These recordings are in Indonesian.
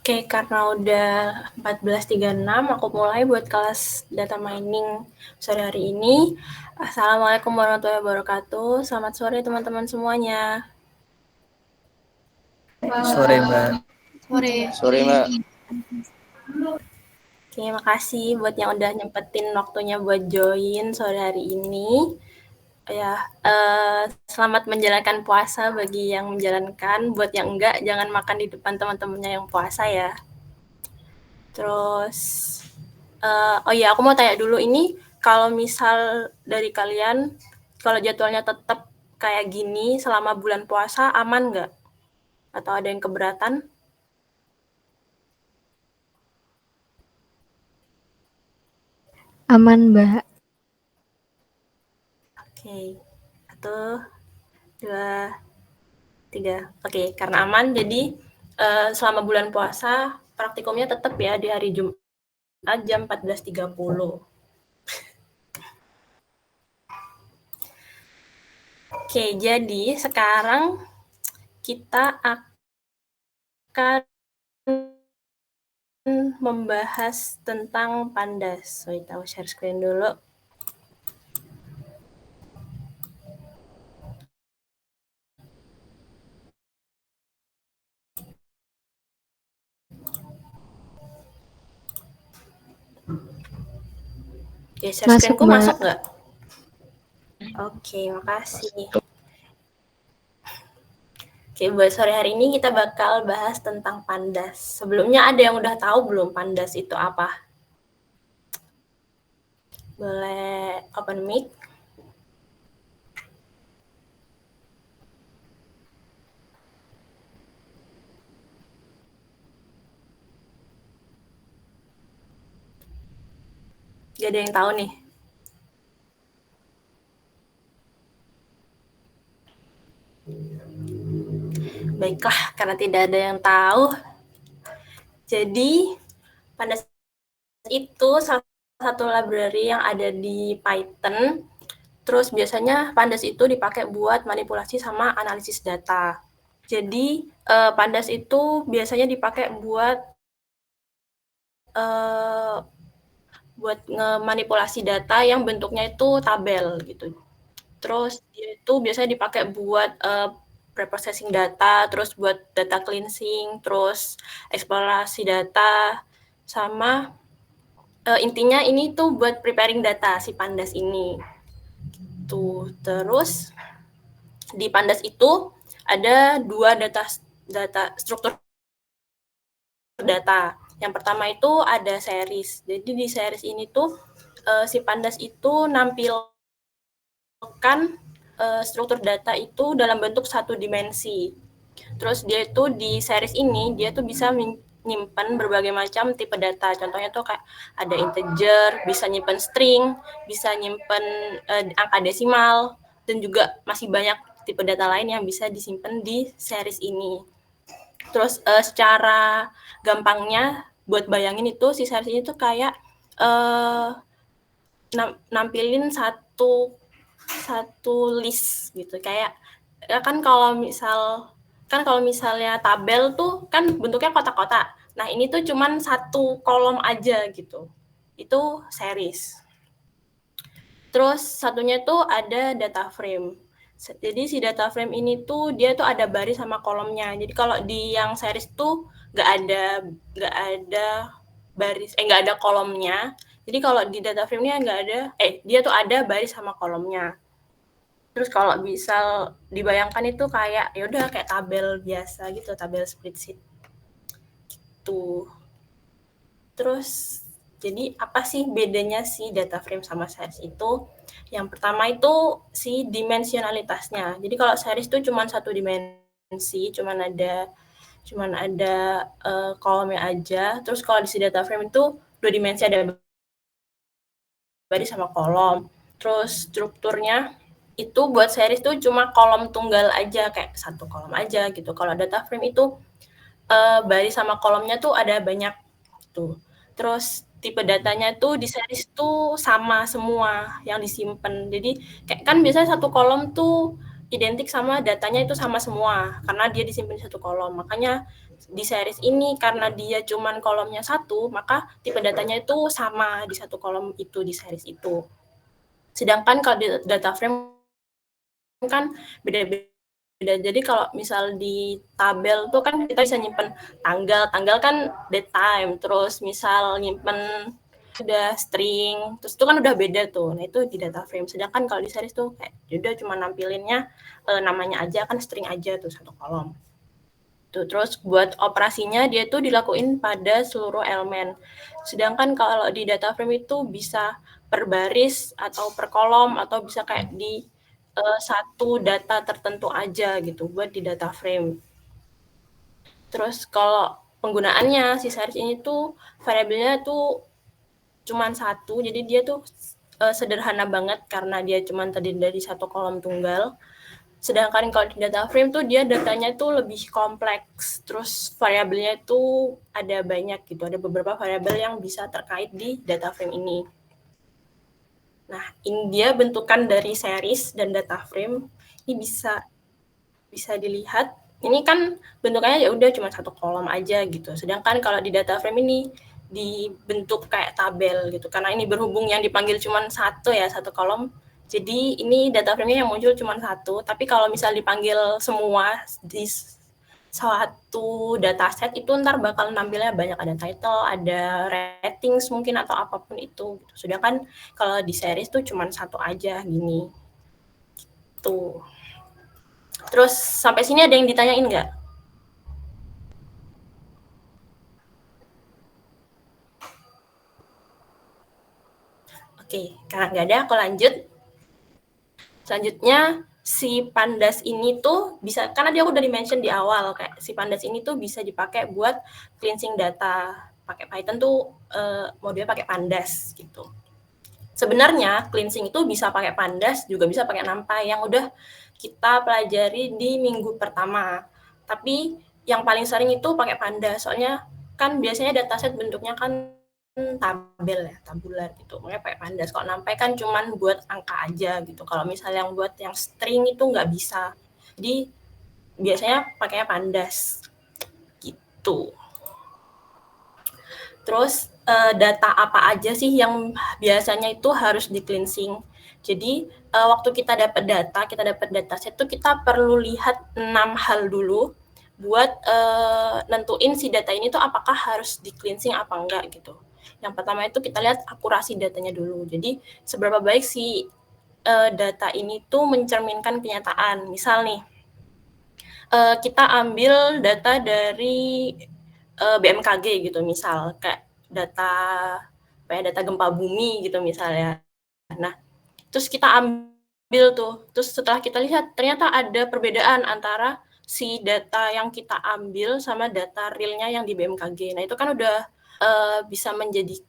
Oke, karena udah 14.36, aku mulai buat kelas data mining sore hari ini. Assalamualaikum warahmatullahi wabarakatuh. Selamat sore teman-teman semuanya. Sore, Mbak. Sore, Mbak. Oke, makasih buat yang udah nyempetin waktunya buat join sore hari ini. Ya, selamat menjalankan puasa bagi yang menjalankan. Buat yang enggak, jangan makan di depan teman-temannya yang puasa ya. Terus, oh iya, aku mau tanya dulu ini, kalau misal dari kalian, kalau jadwalnya tetap kayak gini selama bulan puasa, aman nggak? Atau ada yang keberatan? Aman, Mbak. Oke, 1, 2, 3. Oke, karena aman, jadi selama bulan puasa, praktikumnya tetap ya di hari Jumat jam 14.30. Oke, jadi sekarang kita akan membahas tentang pandas. Kita share screen dulu. Oke, share screen-ku masuk nggak? Oke, makasih. Oke, buat sore hari ini kita bakal bahas tentang pandas. Sebelumnya ada yang udah tahu belum pandas itu apa? Boleh open mic. Gak ada yang tahu nih. Baiklah, karena tidak ada yang tahu. Jadi, pandas itu salah satu library yang ada di Python. Terus biasanya pandas itu dipakai buat manipulasi sama analisis data. Jadi, pandas itu biasanya dipakai buat ngemanipulasi data yang bentuknya itu tabel gitu. Terus dia itu biasanya dipakai buat preprocessing data, terus buat data cleansing, terus eksplorasi data, sama intinya ini tuh buat preparing data si pandas ini. Tuh, terus di pandas itu ada 2 data struktur data. Yang pertama itu ada series. Jadi di series ini tuh si pandas itu nampilkan struktur data itu dalam bentuk 1 dimensi. Terus dia itu di series ini dia tuh bisa nyimpan berbagai macam tipe data. Contohnya tuh kayak ada integer, bisa nyimpan string, bisa nyimpan angka desimal, dan juga masih banyak tipe data lain yang bisa disimpan di series ini. Terus secara gampangnya buat bayangin itu si series ini tuh kayak nampilin satu list gitu, kayak kan kalau misalnya tabel tuh kan bentuknya kotak-kotak. Nah, ini tuh cuman 1 kolom aja gitu. Itu series. Terus satunya tuh ada data frame. Jadi si data frame ini tuh dia tuh ada baris sama kolomnya. Jadi kalau di yang series tuh nggak ada baris, nggak ada kolomnya. Jadi kalau di data frame-nya nggak ada, dia tuh ada baris sama kolomnya. Terus kalau bisa dibayangkan itu kayak ya udah kayak tabel biasa gitu, tabel spreadsheet. Gitu. Terus jadi apa sih bedanya si data frame sama series itu? Yang pertama itu si dimensionalitasnya. Jadi kalau series itu cuma 1 dimensi, cuman ada kolomnya aja. Terus kalau di si data frame itu 2 dimensi, ada baris sama kolom. Terus strukturnya itu buat series tuh cuma kolom tunggal aja, kayak 1 kolom aja gitu. Kalau data frame itu baris sama kolomnya tuh ada banyak tuh. Terus tipe datanya tuh di series tuh sama semua yang disimpan. Jadi kayak kan biasanya 1 kolom tuh identik sama datanya itu sama semua karena dia disimpan di satu kolom. Makanya di series ini karena dia cuman kolomnya satu, maka tipe datanya itu sama di satu kolom itu di series itu. Sedangkan kalau di data frame kan beda-beda. Jadi kalau misal di tabel tuh kan kita bisa nyimpen tanggal kan date time, terus misal nyimpen udah string, terus itu kan udah beda tuh. Nah itu di data frame. Sedangkan kalau di series tuh kayak udah cuma nampilinnya namanya aja kan string aja tuh satu kolom. Tuh, terus buat operasinya dia tuh dilakuin pada seluruh elemen. Sedangkan kalau di data frame itu bisa per baris atau per kolom atau bisa kayak di satu data tertentu aja gitu buat di data frame. Terus kalau penggunaannya si series ini tuh variabelnya tuh cuman satu, jadi dia tuh sederhana banget karena dia cuman terdiri dari satu kolom tunggal. Sedangkan kalau di data frame tuh dia datanya tuh lebih kompleks, terus variabelnya itu ada banyak gitu, ada beberapa variabel yang bisa terkait di data frame ini. Nah, ini dia bentukan dari series dan data frame. Ini bisa dilihat. Ini kan bentukannya ya udah cuma satu kolom aja gitu. Sedangkan kalau di data frame ini dibentuk kayak tabel gitu. Karena ini berhubung yang dipanggil cuma satu ya, satu kolom. Jadi ini data frame-nya yang muncul cuma satu. Tapi kalau misal dipanggil semua di satu dataset itu ntar bakal nampilnya banyak, ada title, ada ratings mungkin atau apapun itu. Sedangkan kalau di series tuh cuma satu aja gini. Tuh. Terus sampai sini ada yang ditanyain nggak? Oke, karena nggak ada aku lanjut. Selanjutnya si pandas ini tuh bisa, karena dia udah di-mention di awal kayak si pandas ini tuh bisa dipakai buat cleansing data. Pakai Python tuh modulnya pakai pandas gitu. Sebenarnya cleansing itu bisa pakai pandas, juga bisa pakai NumPy yang udah kita pelajari di minggu pertama. Tapi yang paling sering itu pakai pandas, soalnya kan biasanya dataset bentuknya kan tabel ya, tabular gitu. Makanya pakai pandas. Kalau NumPy kan cuman buat angka aja gitu. Kalau misalnya yang buat yang string itu nggak bisa. Jadi biasanya pakainya pandas gitu. Terus data apa aja sih yang biasanya itu harus di cleansing. Jadi waktu kita dapat dataset itu kita perlu lihat 6 hal dulu buat nentuin si data ini tuh apakah harus di cleansing apa enggak gitu. Yang pertama itu kita lihat akurasi datanya dulu. Jadi seberapa baik si data ini tuh mencerminkan kenyataan. Misal nih kita ambil data dari BMKG gitu misal, kayak data gempa bumi gitu misalnya. Nah, terus kita ambil tuh, terus setelah kita lihat ternyata ada perbedaan antara si data yang kita ambil sama data realnya yang di BMKG. Nah, itu kan udah bisa menjadi,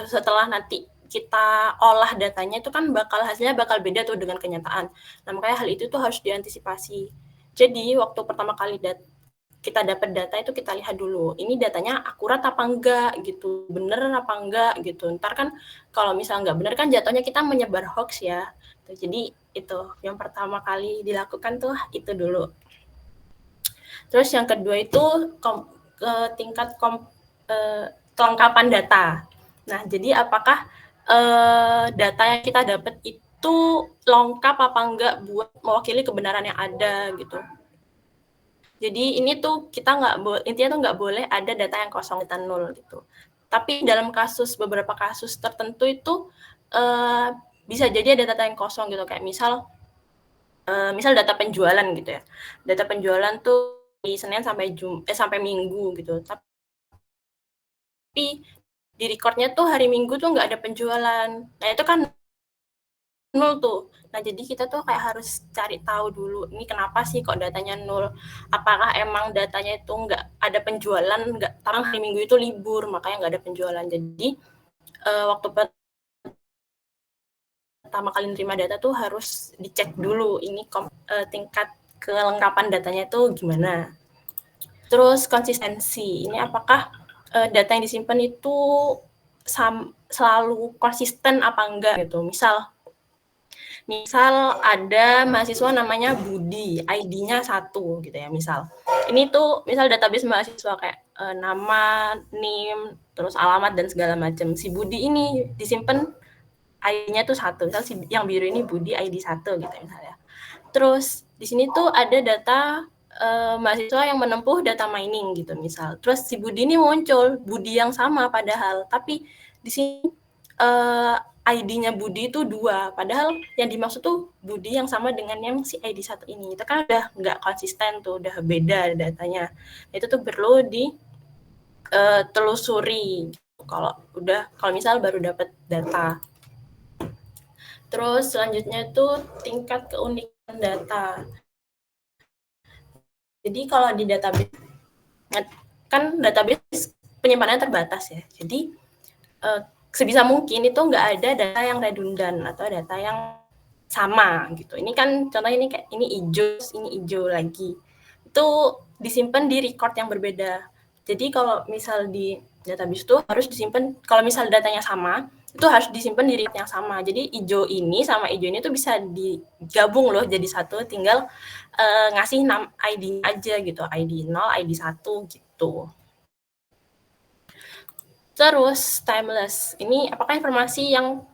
setelah nanti kita olah datanya itu kan hasilnya bakal beda tuh dengan kenyataan. Nah, makanya hal itu tuh harus diantisipasi. Jadi, waktu pertama kali kita dapat data itu kita lihat dulu, ini datanya akurat apa enggak gitu, bener apa enggak gitu. Ntar kan kalau misal enggak bener kan jatuhnya kita menyebar hoax ya. Jadi itu yang pertama kali dilakukan tuh itu dulu. Terus yang kedua itu tingkat kelengkapan data. Nah, jadi apakah data yang kita dapat itu lengkap apa enggak buat mewakili kebenaran yang ada gitu. Jadi ini tuh kita intinya tuh nggak boleh ada data yang kosong, data nol gitu. Tapi dalam beberapa kasus tertentu itu bisa jadi ada data yang kosong gitu, kayak misal data penjualan gitu ya. Data penjualan tuh di Senin sampai Minggu gitu. Tapi di recordnya tuh hari Minggu tuh nggak ada penjualan. Nah itu kan nol tuh. Nah, jadi kita tuh kayak harus cari tahu dulu, ini kenapa sih kok datanya nol? Apakah emang datanya itu nggak ada penjualan, karena hari Minggu itu libur, makanya nggak ada penjualan. Jadi, waktu pertama kali nerima data tuh harus dicek dulu, ini tingkat kelengkapan datanya tuh gimana. Terus konsistensi, ini apakah data yang disimpan itu selalu konsisten apa enggak gitu. Misal misal ada mahasiswa namanya Budi, ID-nya 1 gitu ya misal. Ini tuh misal database mahasiswa kayak nama, NIM, terus alamat dan segala macam. Si Budi ini disimpan ID-nya tuh 1. Misal yang biru ini Budi ID 1 gitu misalnya. Terus di sini tuh ada data mahasiswa yang menempuh data mining gitu misal. Terus si Budi ini muncul, Budi yang sama padahal, tapi di sini ID-nya Budi itu 2, padahal yang dimaksud tuh Budi yang sama dengan yang si ID 1 ini. Itu kan udah nggak konsisten tuh, udah beda datanya. Itu tuh perlu ditelusuri kalau misal baru dapat data. Terus selanjutnya itu tingkat keunikan data. Jadi kalau di database, kan database penyimpanannya terbatas ya. Jadi sebisa mungkin itu nggak ada data yang redundan atau data yang sama gitu. Ini kan contohnya ini kayak ini hijau lagi. Itu disimpan di record yang berbeda. Jadi kalau misal di database itu harus disimpan, kalau misal datanya sama, itu harus disimpan di record yang sama. Jadi hijau ini sama hijau ini tuh bisa digabung loh jadi satu, tinggal ngasih ID aja gitu, ID 0, ID 1 gitu. Terus timeless. Ini apakah informasi yang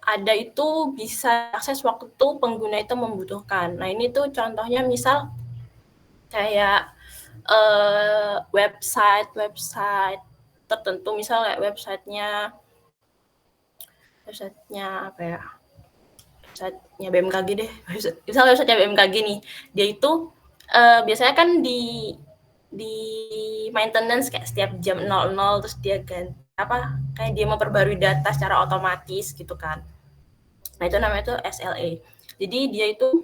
ada itu bisa akses waktu pengguna itu membutuhkan. Nah, ini tuh contohnya misal kayak website tertentu, misal kayak websitenya apa ya? Websitenya BMKG deh. Misal websitenya BMKG nih, dia itu biasanya kan di maintenance kayak setiap jam 00 terus dia ganti kayak dia memperbarui data secara otomatis gitu kan. Nah, itu namanya tuh SLA. Jadi dia itu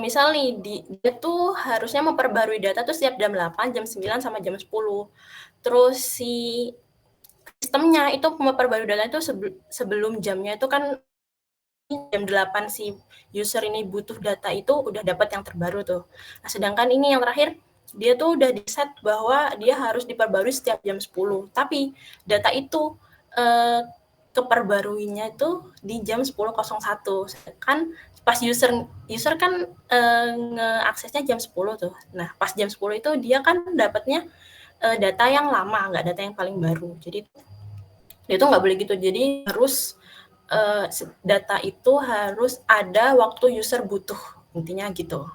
misal nih dia tuh harusnya memperbarui data tuh setiap jam 8, jam 9 sama jam 10. Terus si sistemnya itu memperbarui data itu sebelum jamnya itu kan jam 8 si user ini butuh data itu udah dapat yang terbaru tuh. Nah, sedangkan ini yang terakhir dia tuh udah di-set bahwa dia harus diperbarui setiap jam 10. Tapi data itu keperbaruinya itu di jam 10.01. Sedangkan pas user kan ngeaksesnya jam 10 tuh. Nah, pas jam 10 itu dia kan dapatnya data yang lama, nggak data yang paling baru. Jadi itu nggak boleh gitu. Jadi harus data itu harus ada waktu user butuh, intinya gitu.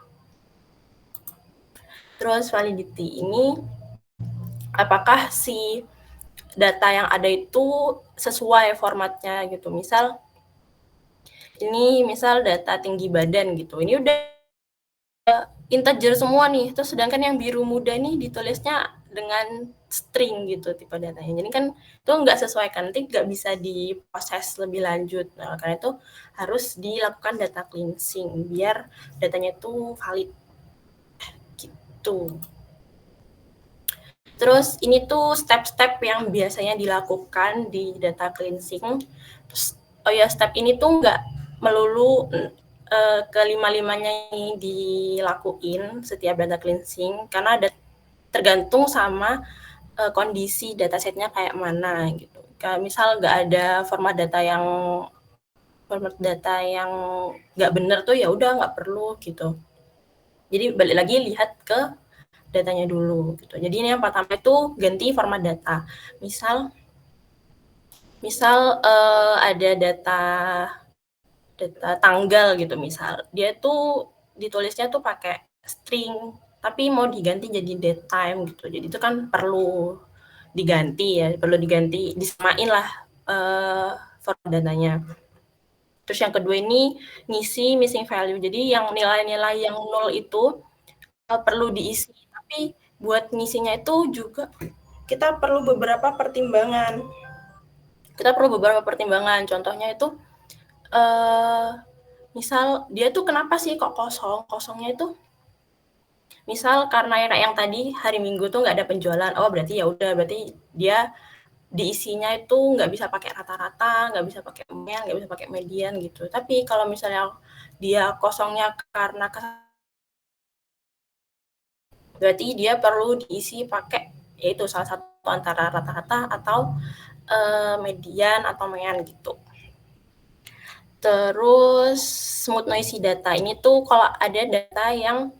Terus validity ini apakah si data yang ada itu sesuai formatnya gitu. Misal ini data tinggi badan gitu. Ini udah integer semua nih. Terus sedangkan yang biru muda nih ditulisnya dengan string gitu tipe datanya. Jadi kan itu nggak sesuai kan, nanti nggak bisa diproses lebih lanjut. Nah, karena itu harus dilakukan data cleansing biar datanya itu valid gitu. Terus ini tuh step-step yang biasanya dilakukan di data cleansing. Terus, step ini tuh nggak melulu kelima-limanya ini dilakuin setiap data cleansing karena ada tergantung sama kondisi datasetnya kayak mana gitu. Kayak misal nggak ada format data yang nggak benar tuh ya udah nggak perlu gitu. Jadi balik lagi lihat ke datanya dulu gitu. Jadi ini yang pertama itu ganti format data. Misal ada data tanggal gitu misal. Dia tuh ditulisnya tuh pakai string tapi mau diganti jadi date time gitu. Jadi itu kan perlu diganti ya, disamain lah format datanya. Terus yang kedua ini ngisi missing value. Jadi yang nilai-nilai yang 0 itu perlu diisi. Tapi buat ngisinya itu juga kita perlu beberapa pertimbangan. Contohnya itu misal dia tuh kenapa sih kok kosong? Kosongnya itu misal karena yang tadi hari Minggu tuh nggak ada penjualan. Oh, berarti ya udah, berarti dia diisinya itu nggak bisa pakai rata-rata, nggak bisa pakai nggak bisa pakai median gitu. Tapi kalau misalnya dia kosongnya karena berarti dia perlu diisi pakai yaitu salah satu antara rata-rata atau median atau mean gitu. Terus smooth noisy data. Ini tuh kalau ada data yang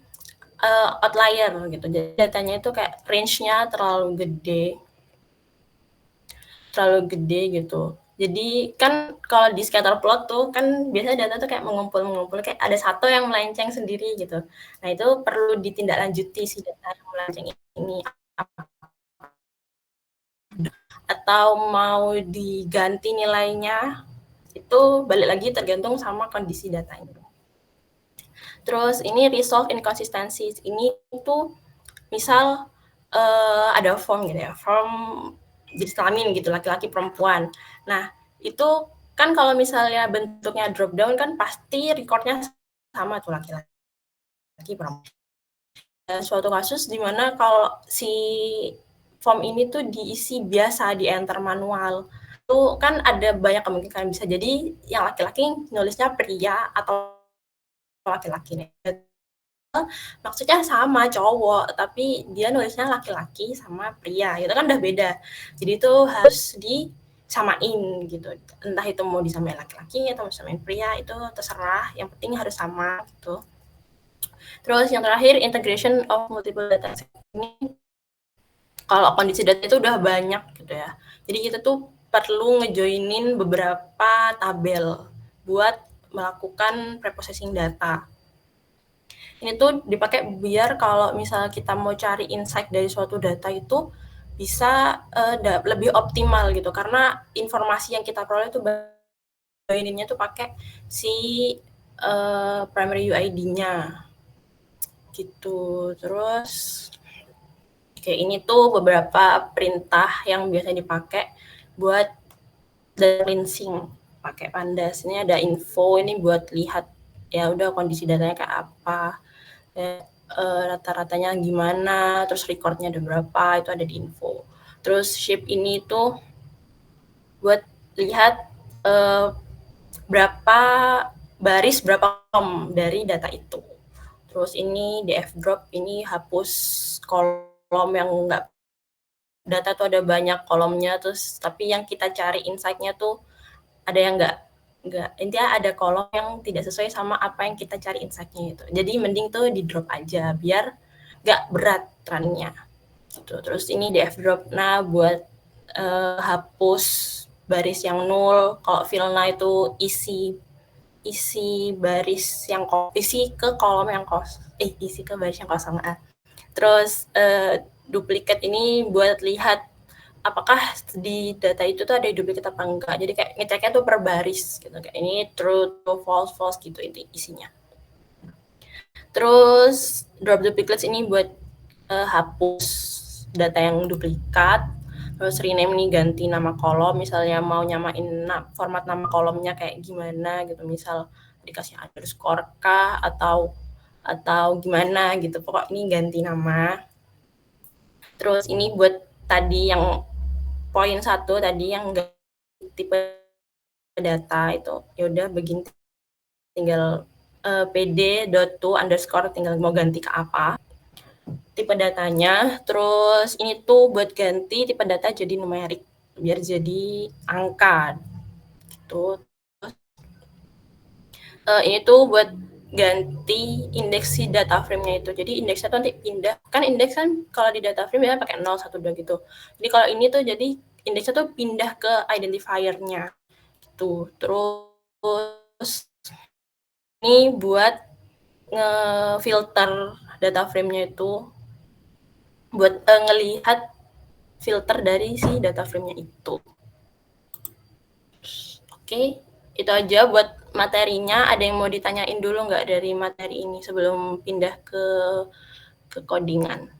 outlier gitu. Jadi datanya itu kayak range-nya terlalu gede gitu. Jadi kan kalau di scatter plot tuh kan biasanya data tuh kayak mengumpul kayak ada satu yang melenceng sendiri gitu. Nah, itu perlu ditindaklanjuti si data yang melenceng ini. Atau mau diganti nilainya, itu balik lagi tergantung sama kondisi datanya. Terus ini resolve inconsistencies. Ini tuh misal ada form gitu ya, form jenis kelamin gitu, laki-laki perempuan. Nah, itu kan kalau misalnya bentuknya drop down kan pasti recordnya sama tuh laki-laki perempuan. Suatu kasus di mana kalau si form ini tuh diisi biasa di enter manual, itu kan ada banyak kemungkinan, bisa jadi yang laki-laki nulisnya pria atau laki-laki nih. Maksudnya sama cowok, tapi dia nulisnya laki-laki sama pria, itu kan udah beda. Jadi itu harus disamain gitu. Entah itu mau disamain laki-laki atau disamain pria, itu terserah, yang penting harus sama gitu. Terus yang terakhir, integration of multiple data set. Ini kalau kondisi data itu udah banyak gitu ya. Jadi kita tuh perlu ngejoinin beberapa tabel buat melakukan preprocessing data. Ini tuh dipakai biar kalau misalnya kita mau cari insight dari suatu data itu bisa lebih optimal gitu, karena informasi yang kita peroleh itu joininnya tuh pakai si primary UID-nya gitu. Terus kayak ini tuh beberapa perintah yang biasanya dipakai buat data cleansing pakai Pandas. Ini ada info, ini buat lihat ya udah kondisi datanya kayak apa, rata-ratanya gimana, terus recordnya ada berapa, itu ada di info. Terus shape ini tuh buat lihat berapa baris, berapa kolom dari data itu. Terus ini df drop, ini hapus kolom yang enggak, data tuh ada banyak kolomnya, terus tapi yang kita cari insight-nya tuh ada yang enggak, intinya ada kolom yang tidak sesuai sama apa yang kita cari insight-nya itu. Jadi mending tuh di drop aja biar enggak berat run-nya gitu. Terus ini df drop, nah buat hapus baris yang nol. Kalau fill-nya itu isi baris yang isi ke kolom yang isi ke baris yang kosong. Terus duplikat ini buat lihat apakah di data itu tuh ada duplikat apa enggak. Jadi kayak ngeceknya tuh per baris gitu, kayak ini true, false gitu isinya. Terus drop duplicates ini buat hapus data yang duplikat. Terus rename nih, ganti nama kolom, misalnya mau nyamain format nama kolomnya kayak gimana gitu, misal dikasih underscore kah atau gimana gitu, pokok ini ganti nama. Terus ini buat tadi yang poin 1 tadi yang tipe data itu, ya udah begini, tinggal pd.to underscore, tinggal mau ganti ke apa tipe datanya. Terus ini tuh buat ganti tipe data jadi numerik biar jadi angka gitu. Ini tuh buat ganti indeks si data frame-nya itu. Jadi indeksnya tuh nanti pindah, kan indeks kan kalau di data frame ya pakai 0, 1, 2 gitu. Jadi kalau ini tuh jadi indeksnya tuh pindah ke identifier-nya gitu. Terus ini buat ngefilter data frame-nya itu, buat ngelihat filter dari si data frame-nya itu. Oke, itu aja buat materinya. Ada yang mau ditanyain dulu nggak dari materi ini sebelum pindah ke codingan?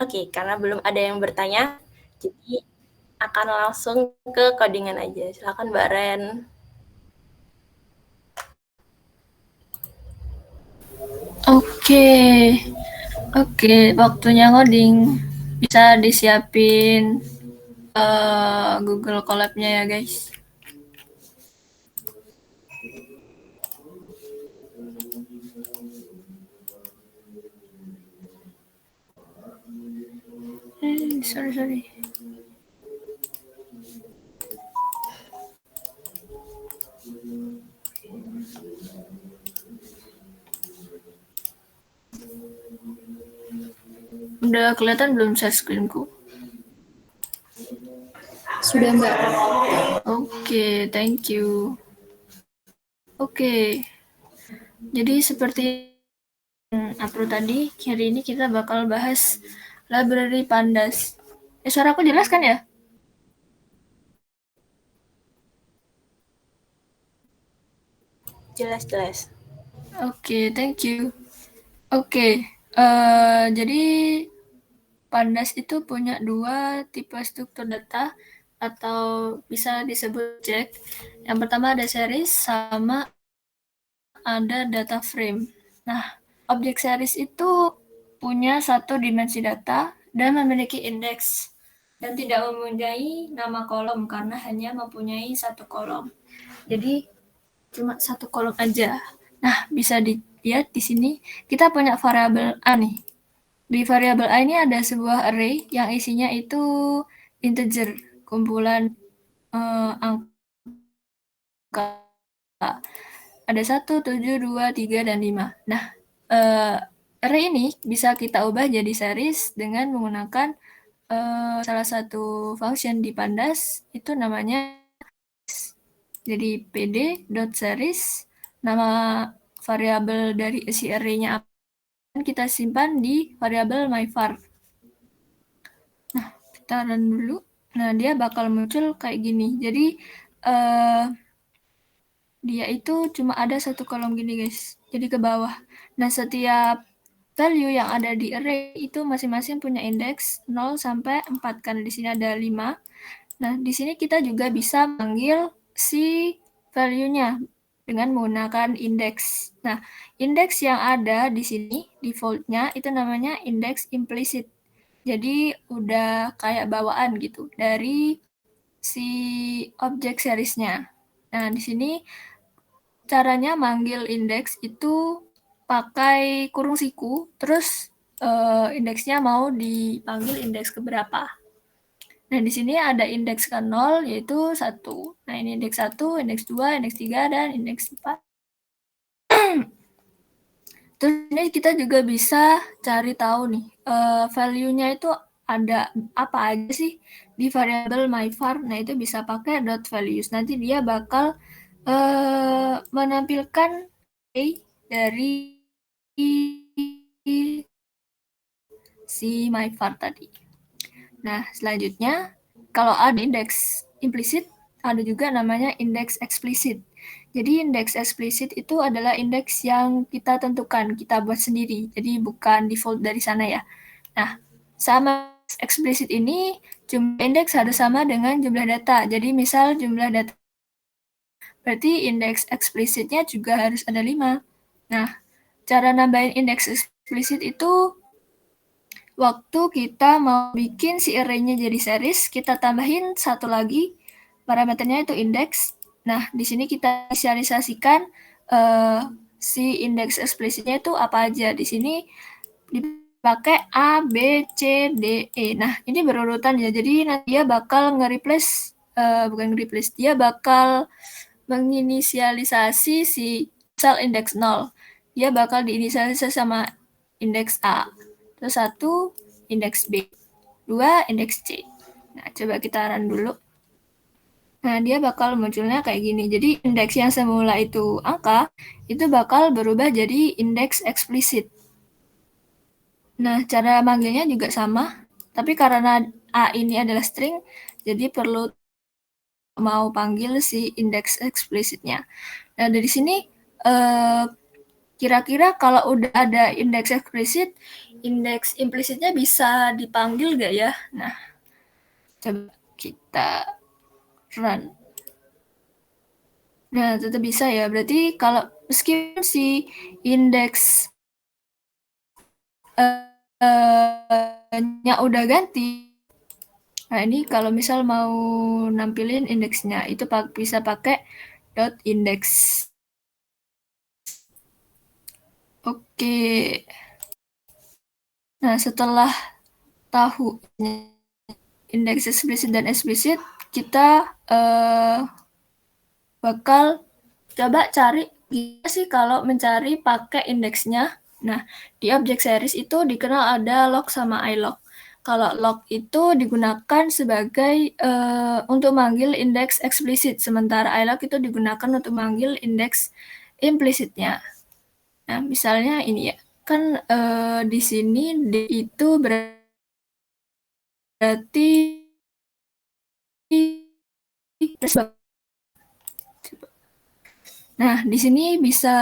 Oke, karena belum ada yang bertanya, jadi akan langsung ke codingan aja. Silakan Mbak Ren. Oke, waktunya coding. Bisa disiapin Google Colab-nya ya guys. sorry. Udah kelihatan belum share screen-ku? Sudah, Mbak. Oke, thank you. Oke. Jadi seperti April tadi, hari ini kita bakal bahas library Pandas. Suara aku jelas kan ya? Jelas. Oke, thank you. Oke, jadi Pandas itu punya 2 tipe struktur data atau bisa disebut objek. Yang pertama ada series sama ada data frame. Nah, objek series itu punya 1 dimensi data dan memiliki indeks dan tidak mempunyai nama kolom karena hanya mempunyai 1 kolom. Jadi cuma 1 kolom aja. Nah, bisa dilihat di sini kita punya variabel A nih. Di variabel A ini ada sebuah array yang isinya itu integer, kumpulan angka. Ada 1, 7, 2, 3, dan 5. Nah, array ini bisa kita ubah jadi series dengan menggunakan salah satu function di Pandas, itu namanya jadi pd.series, nama variabel dari si array-nya apa, dan kita simpan di variabel myvar. Nah, kita run dulu. Nah, dia bakal muncul kayak gini. Jadi, dia itu cuma ada 1 kolom gini, guys. Jadi ke bawah. Nah, setiap value yang ada di array itu masing-masing punya indeks 0 sampai 4, karena di sini ada 5. Nah, di sini kita juga bisa panggil si value-nya dengan menggunakan indeks. Nah, indeks yang ada di sini, default-nya itu namanya indeks implicit. Jadi, udah kayak bawaan gitu dari si objek series-nya. Nah, di sini caranya manggil indeks itu pakai kurung siku, terus indeksnya mau dipanggil indeks keberapa. Nah, di sini ada indeks ke 0, yaitu 1. Nah, ini indeks 1, indeks 2, indeks 3, dan indeks 4. Terus ini kita juga bisa cari tahu nih, value-nya itu ada apa aja sih di variabel myvar. Nah, itu bisa pakai dot values. Nanti dia bakal menampilkan dari si myvar tadi. Nah, selanjutnya kalau ada indeks implisit, ada juga namanya indeks eksplisit. Jadi indeks eksplisit itu adalah indeks yang kita tentukan, kita buat sendiri. Jadi bukan default dari sana ya. Nah, sama eksplisit ini jumlah indeks harus sama dengan jumlah data. Jadi misal jumlah data, berarti indeks eksplisitnya juga harus ada 5. Nah, cara nambahin indeks eksplisit itu waktu kita mau bikin si array-nya jadi series, kita tambahin 1 lagi, parameternya itu indeks. Nah, di sini kita inisialisasikan si indeks eksplisitnya itu apa aja. Di sini dipakai A, B, C, D, E. Nah, ini berurutan ya. Jadi nanti dia bakal nge-replace, bukan nge-replace, dia bakal menginisialisasi si sel indeks 0. Dia bakal diinisialisasi sama indeks A. Terus 1 indeks B, 2 indeks C. Nah, coba kita run dulu. Nah, dia bakal munculnya kayak gini. Jadi indeks yang semula itu angka, itu bakal berubah jadi indeks eksplisit. Nah, cara manggilnya juga sama, tapi karena A ini adalah string, jadi perlu mau panggil si indeks eksplisitnya. Nah, dari sini kira-kira kalau udah ada indeks eksplisit, indeks implisitnya bisa dipanggil nggak ya? Nah, coba kita run. Nah, tetap bisa ya. Berarti kalau meskipun si indeks nya udah ganti, nah ini kalau misal mau nampilin indeksnya, itu bisa pakai dot index. Oke. Nah, setelah tahu indeks eksplisit dan eksplisit, kita bakal coba cari gimana sih kalau mencari pakai indeksnya. Nah, di objek series itu dikenal ada log sama ilog. Kalau log itu digunakan sebagai untuk manggil indeks eksplisit, sementara ilog itu digunakan untuk manggil indeks implisitnya. Nah, misalnya ini ya, kan di sini D itu berarti Nah, di sini bisa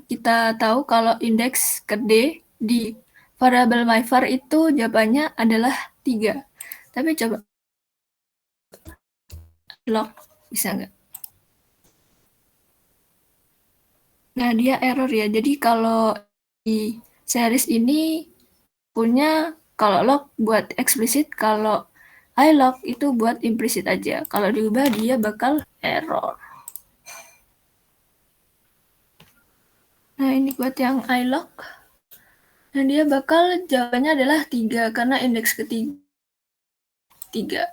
kita tahu kalau indeks ke D di variabel myvar itu jawabannya adalah 3. Tapi coba log, bisa nggak? Nah, dia error ya. Jadi kalau di series ini punya kalau log buat eksplisit, kalau ilog itu buat implisit aja. Kalau diubah dia bakal error. Nah, ini buat yang ilog. Nah, dia bakal jawabannya adalah 3 karena indeks ketiga. 3.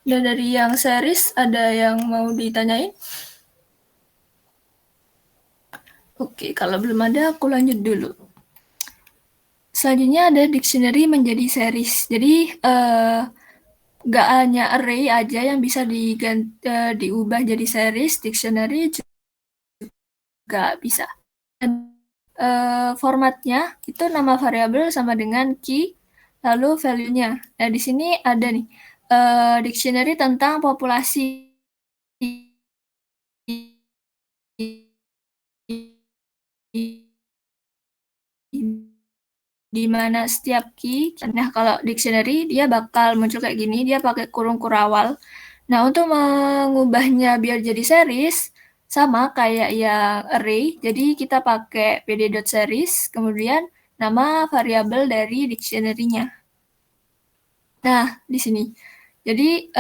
Dan dari yang series ada yang mau ditanyain? Oke, kalau belum ada aku lanjut dulu. Selanjutnya ada dictionary menjadi series. Jadi nggak hanya array aja yang bisa diubah jadi series, dictionary juga bisa. Dan formatnya itu nama variabel sama dengan key, lalu value-nya. Nah, di sini ada nih dictionary tentang populasi. Di mana setiap key, nah kalau dictionary dia bakal muncul kayak gini, dia pakai kurung kurawal. Nah, untuk mengubahnya biar jadi series, sama kayak yang array, jadi kita pakai pd.series, kemudian nama variabel dari dictionary-nya. Nah, di sini. Jadi,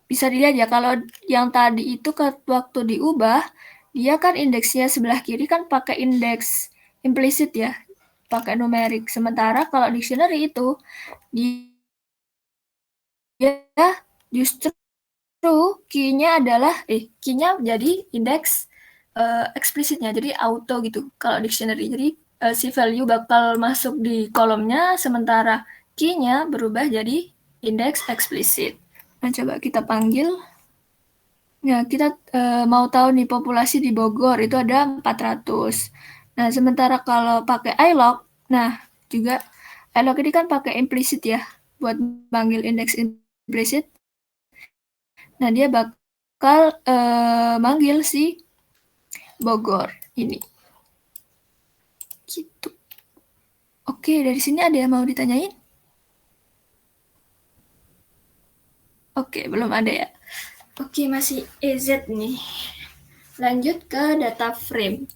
bisa dilihat ya, kalau yang tadi itu waktu diubah, dia kan indeksnya sebelah kiri kan pakai indeks implisit ya, pakai numerik. Sementara kalau dictionary itu, dia justru key-nya adalah key-nya jadi indeks eksplisitnya, jadi auto gitu kalau dictionary. Jadi si value bakal masuk di kolomnya, sementara key-nya berubah jadi indeks eksplisit. Nah, coba kita panggil. Nah, kita mau tahu nih populasi di Bogor itu ada 400. Nah, sementara kalau pakai ilog, nah juga ilog ini kan pakai implisit ya, buat manggil indeks implisit. Nah, dia bakal manggil si Bogor ini. Gitu. Oke, dari sini ada yang mau ditanyain? Oke, belum ada ya. Oke, masih EZ nih. Lanjut ke data frame.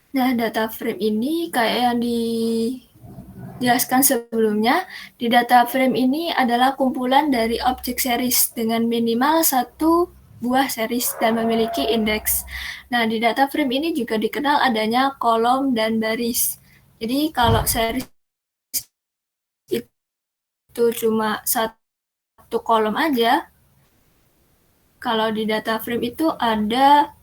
Nah, data frame ini kayak yang dijelaskan sebelumnya, di data frame ini adalah kumpulan dari objek series dengan minimal satu buah series dan memiliki indeks. Nah, di data frame ini juga dikenal adanya kolom dan baris. Jadi, kalau series itu cuma satu kolom aja, kalau di data frame itu ada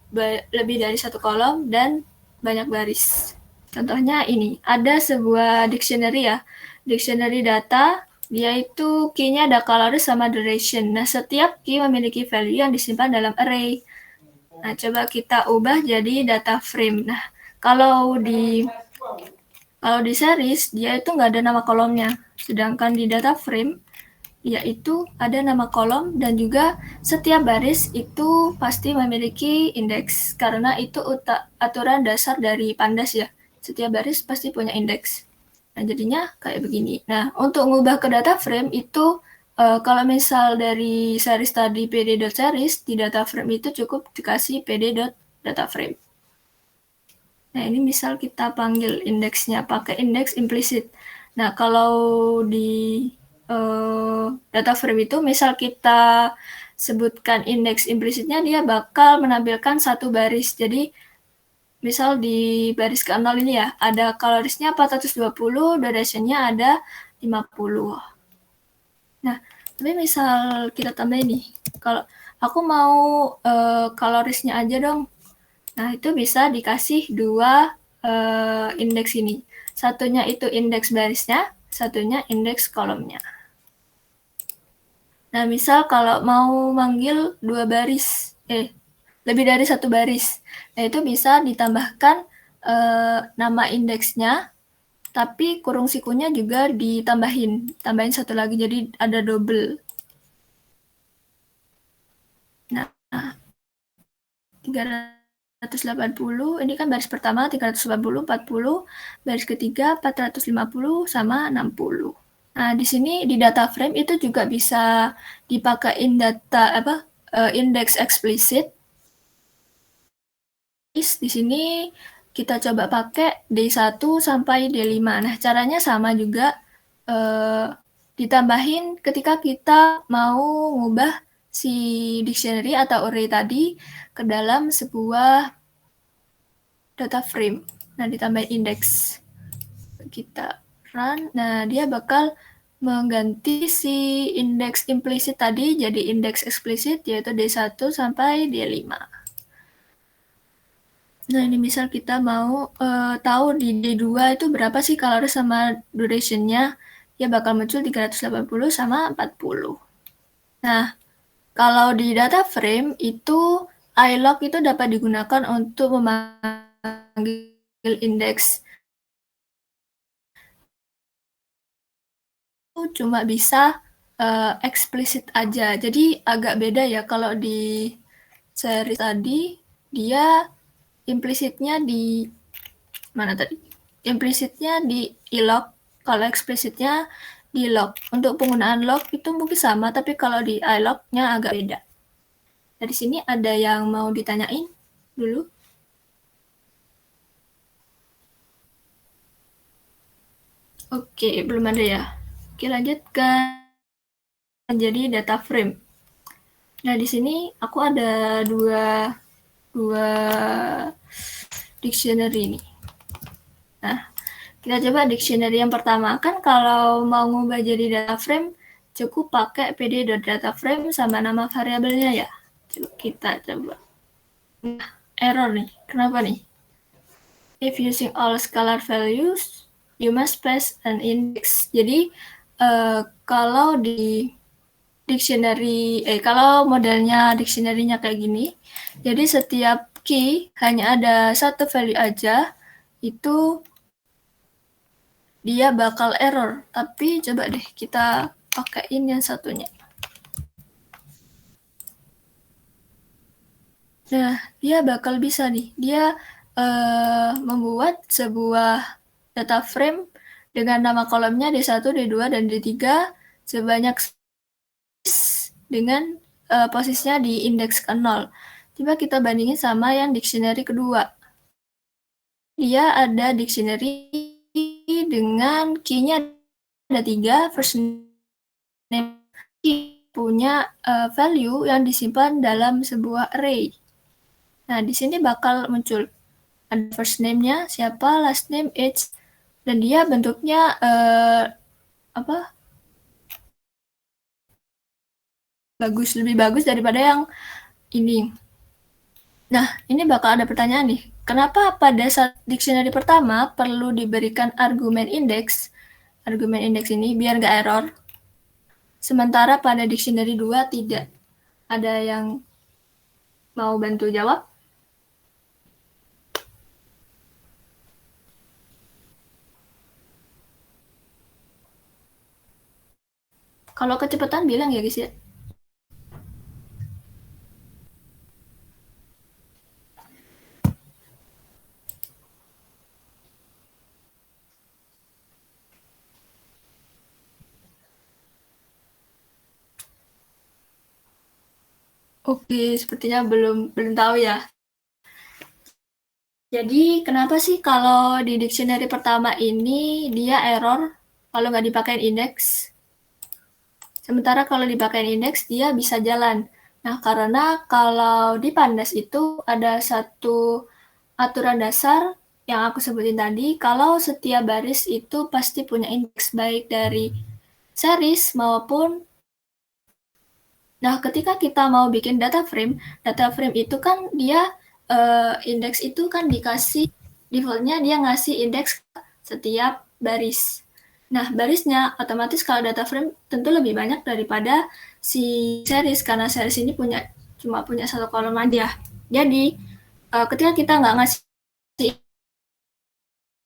lebih dari satu kolom dan banyak baris. Contohnya ini, ada sebuah dictionary ya, dictionary data, dia itu key-nya ada coloris sama duration. Nah, setiap key memiliki value yang disimpan dalam array. Nah, coba kita ubah jadi data frame. Nah, kalau di series, dia itu nggak ada nama kolomnya. Sedangkan di data frame, yaitu ada nama kolom dan juga setiap baris itu pasti memiliki indeks karena itu aturan dasar dari Pandas ya. Setiap baris pasti punya indeks. Nah, jadinya kayak begini. Nah, untuk ngubah ke data frame itu kalau misal dari series tadi pd.series, di data frame itu cukup dikasih pd.dataframe. Nah, ini misal kita panggil indeksnya pakai indeks implisit. Nah, kalau di data frame itu misal kita sebutkan indeks implisitnya, dia bakal menampilkan satu baris. Jadi misal di baris ke-0 ini ya, ada colorisnya 420, durationnya ada 50. Nah, tapi misal kita tambah ini, kalau aku mau kalorisnya aja dong. Nah, itu bisa dikasih 2 indeks ini. Satunya itu indeks barisnya, satunya indeks kolomnya. Nah, misal kalau mau manggil 2 baris, lebih dari 1 baris. Nah, itu bisa ditambahkan nama indeksnya, tapi kurung sikunya juga tambahin 1 lagi, jadi ada double. Nah, 380, ini kan baris pertama 380, 40, baris ketiga 450 sama 60. Nah, di sini di data frame itu juga bisa dipakein data indeks eksplisit. Di sini kita coba pakai D1 sampai D5. Nah, caranya sama juga, ditambahin ketika kita mau ngubah si dictionary atau array tadi ke dalam sebuah data frame. Nah, ditambahin indeks. Kita run, nah dia bakal mengganti si indeks implisit tadi jadi indeks eksplisit, yaitu D1 sampai D5. Nah, ini misal kita mau tahu di D2 itu berapa sih kaloris sama duration-nya, ya bakal muncul 380 sama 40. Nah, kalau di data frame itu ilog itu dapat digunakan untuk memanggil indeks. Itu cuma bisa eksplisit aja. Jadi agak beda ya kalau di series tadi dia implisitnya di mana tadi? Implisitnya di ilog, kalau eksplisitnya di log. Untuk penggunaan log itu mungkin sama, tapi kalau di ilog-nya agak beda. Dari sini ada yang mau ditanyain dulu? Oke, belum ada ya. Oke, lanjutkan. Jadi data frame. Nah, di sini aku ada dua dictionary nih. Nah, kita coba dictionary yang pertama. Kan kalau mau ngubah jadi data frame, cukup pakai pd.dataframe sama nama variabelnya ya. Kita coba. Nah, error nih. Kenapa nih? If using all scalar values, you must pass an index. Jadi, kalau di dictionary, kalau modelnya dictionary-nya kayak gini, jadi setiap key hanya ada satu value aja, itu dia bakal error. Tapi coba deh kita pakaiin yang satunya. Nah, dia bakal bisa nih. Dia membuat sebuah data frame dengan nama kolomnya D1, D2, dan D3 sebanyak dengan posisinya di indeks ke 0. Coba kita bandingin sama yang dictionary kedua. Dia ada dictionary dengan key-nya ada 3, first name punya value yang disimpan dalam sebuah array. Nah, di sini bakal muncul ada first name-nya siapa, last name, age, dan dia bentuknya lebih bagus daripada yang ini. Nah, ini bakal ada pertanyaan nih. Kenapa pada saat dictionary pertama perlu diberikan argumen indeks? Argumen indeks ini biar nggak error. Sementara pada dictionary 2 tidak. Ada yang mau bantu jawab? Kalau kecepatan bilang ya guys ya. Oke, sepertinya belum tahu ya. Jadi kenapa sih kalau di dictionary pertama ini dia error kalau nggak dipakai indeks? Sementara kalau dipakai indeks dia bisa jalan. Nah, karena kalau di Pandas itu ada satu aturan dasar yang aku sebutin tadi, kalau setiap baris itu pasti punya indeks baik dari series maupun. Nah, ketika kita mau bikin data frame itu kan dia indeks itu kan dikasih defaultnya dia ngasih indeks setiap baris. Nah, barisnya otomatis kalau data frame tentu lebih banyak daripada si series karena series ini cuma punya satu kolom aja. Jadi ketika kita nggak ngasih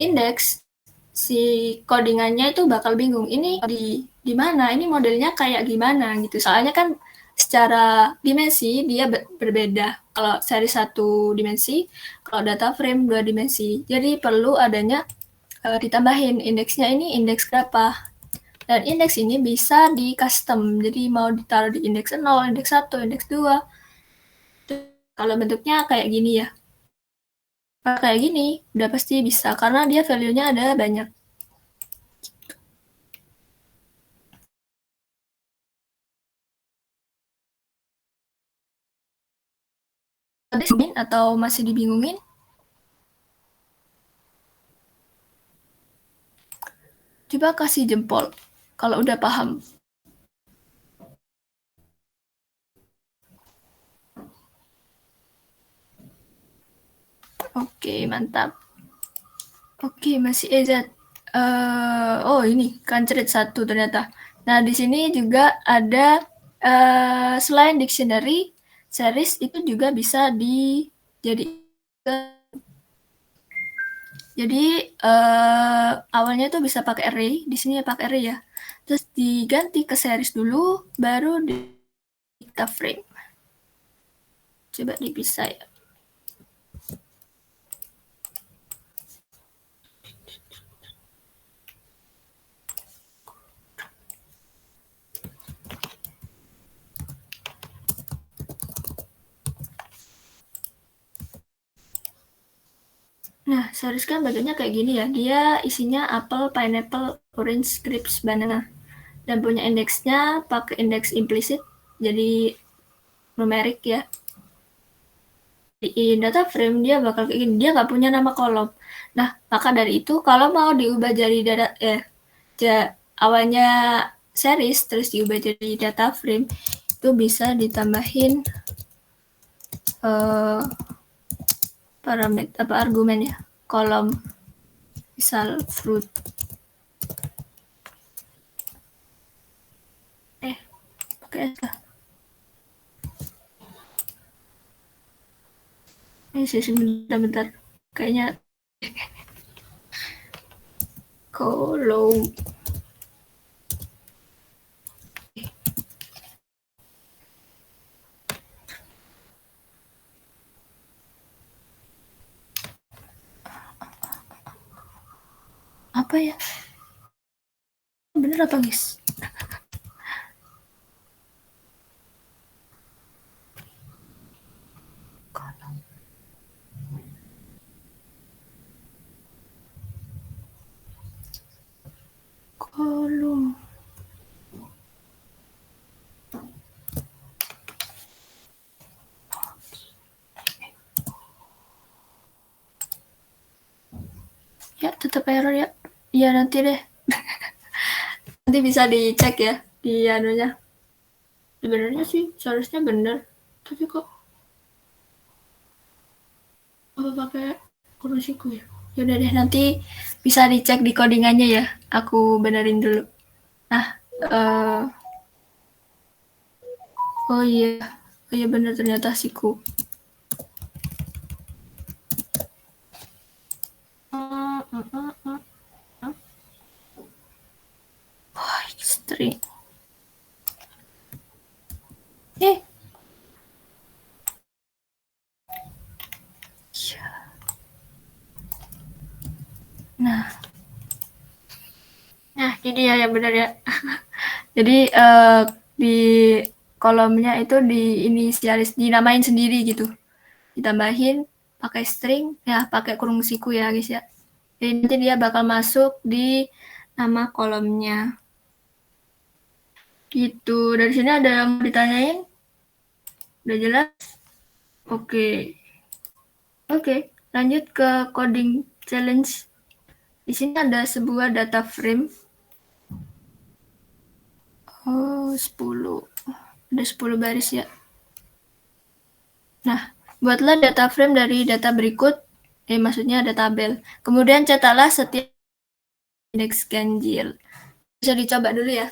indeks, si codingannya itu bakal bingung. Ini di mana? Ini modelnya kayak gimana gitu. Soalnya kan secara dimensi dia berbeda. Kalau seri 1 dimensi, kalau data frame 2 dimensi. Jadi perlu adanya ditambahin indeksnya ini indeks berapa. Dan indeks ini bisa di custom. Jadi mau ditaruh di indeks 0, indeks 1, indeks 2. Kalau bentuknya kayak gini ya. Kayak gini, udah pasti bisa karena dia value-nya ada banyak. Atau masih dibingungin? Coba kasih jempol kalau udah paham. Oke, mantap. Oke, masih EZ. Oh, ini kancret 1 ternyata. Nah, di sini juga ada selain dictionary, series itu juga bisa jadi awalnya tuh bisa pakai array, di sini ya pakai array ya. Terus diganti ke series dulu, baru di data frame. Coba dipisah ya. Nah, series kan bagiannya kayak gini ya. Dia isinya apple, pineapple, orange, grapes, banana. Dan punya indeksnya pakai indeks implicit, jadi numerik ya. Di data frame dia bakal kayak gini. Dia nggak punya nama kolom. Nah, maka dari itu kalau mau diubah jadi awalnya series terus diubah jadi data frame itu bisa ditambahin parameter argumen ya, kolom misal fruit pakai ini sih bentar kayaknya kolom apa ya, bener apa guys? Kolom ya, tetap error ya. Ya nanti deh. Nanti bisa dicek ya di anunya. Sebenarnya sih seharusnya bener, tapi kok apa pakai kursiku ya? Ya udah deh, nanti bisa dicek di codingannya ya. Aku benerin dulu. Nah, oh iya bener ternyata siku. Wah, string. Nah, ini ya yang benar ya. Jadi di kolomnya itu dinamain sendiri gitu. Ditambahin pakai string ya, pakai kurung siku ya guys ya. Jadi nanti dia bakal masuk di nama kolomnya. Gitu. Dari sini ada yang mau ditanyain? Udah jelas? Oke. Lanjut ke coding challenge. Di sini ada sebuah data frame. Oh, 10. Ada 10 baris ya. Nah, buatlah data frame dari data berikut. Maksudnya ada tabel. Kemudian cetaklah setiap indeks ganjil. Bisa dicoba dulu ya.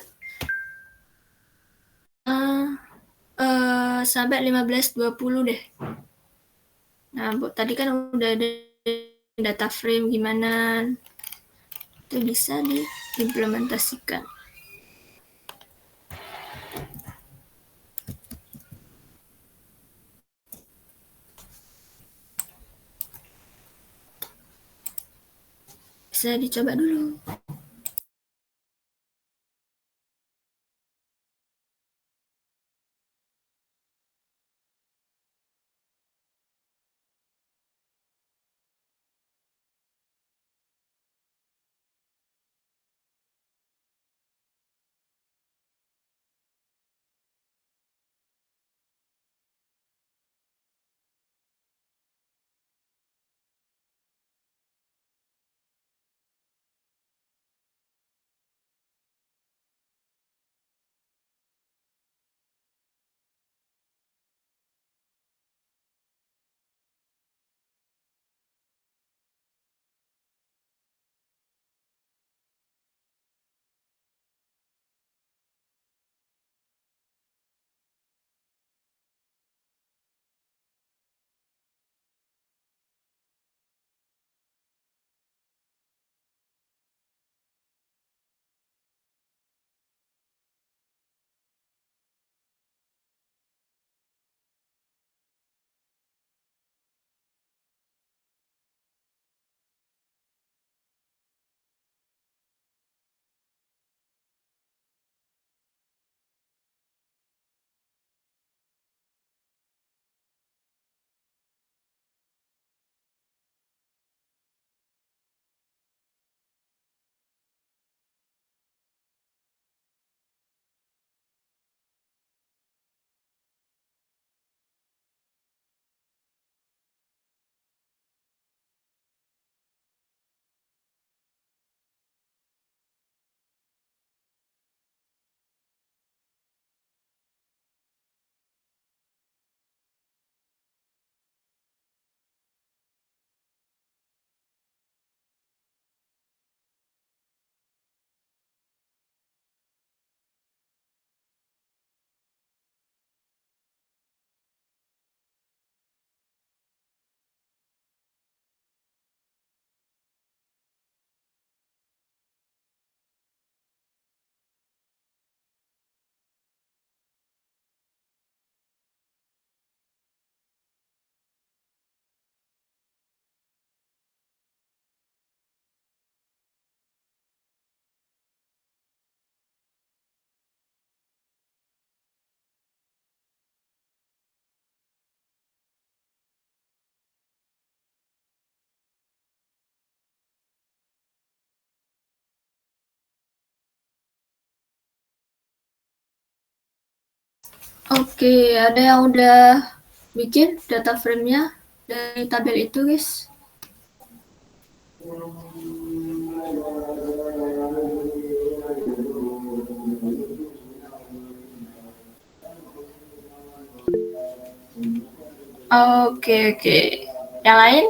Sampai 15-20 deh. Nah, tadi kan udah ada data frame gimana. Itu bisa diimplementasikan. Bisa dicoba dulu. Oke, ada yang udah bikin data frame-nya dari tabel itu, guys? Oke. Yang lain